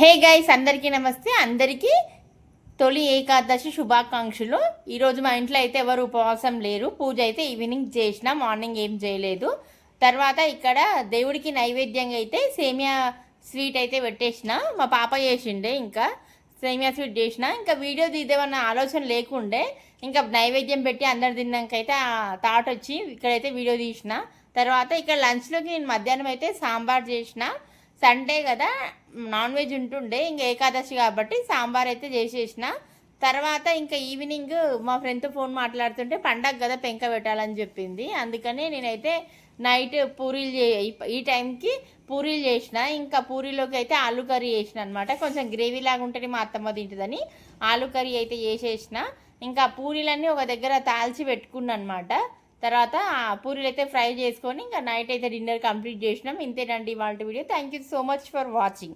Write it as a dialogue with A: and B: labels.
A: Hey guys, అందరికీ నమస్తే. అందరికీ తొలి ఏకాదశి శుభాకాంక్షలు. ఈరోజు మా ఇంట్లో అయితే ఎవరు ఉపవాసం లేరు. పూజ అయితే ఈవినింగ్ చేసిన, మార్నింగ్ ఏం చేయలేదు. తర్వాత ఇక్కడ దేవుడికి నైవేద్యంగా అయితే సేమియా స్వీట్ అయితే పెట్టేసిన. మా పాప చేసిండే, ఇంకా సేమియా స్వీట్ చేసిన. ఇంకా వీడియో తీద్దామన్న ఆలోచన లేకుండే, ఇంకా నైవేద్యం పెట్టి అందరు తిన్నాకైతే ఆ థాట్ వచ్చి ఇక్కడైతే వీడియో తీసిన. తర్వాత ఇక్కడ లంచ్లోకి నేను మధ్యాహ్నం అయితే సాంబార్ చేసిన. సండే కదా, నాన్ వెజ్ ఉంటుండే, ఇంకా ఏకాదశి కాబట్టి సాంబార్ అయితే చేసేసిన. తర్వాత ఇంకా ఈవినింగ్ మా ఫ్రెండ్తో ఫోన్ మాట్లాడుతుంటే పండగ కదా పెంక పెట్టాలని చెప్పింది. అందుకని నేనైతే నైట్ పూరీలు ఈ టైంకి పూరీలు చేసిన. ఇంకా పూరీలోకి అయితే ఆలు కర్రీ చేసిన అనమాట. కొంచెం గ్రేవీ లాగా ఉంటేనే మా అత్తమ్మ తింటుందని ఆలు కర్రీ అయితే చేసేసిన. ఇంకా పూరీలన్నీ ఒక దగ్గర తాల్చి పెట్టుకున్నా అనమాట. తర్వాత పూరీలు అయితే ఫ్రై చేసుకొని ఇంకా నైట్ అయితే డిన్నర్ కంప్లీట్ చేసినాం. ఇంతేనండి ఇవాళ video. Thank you so much for watching.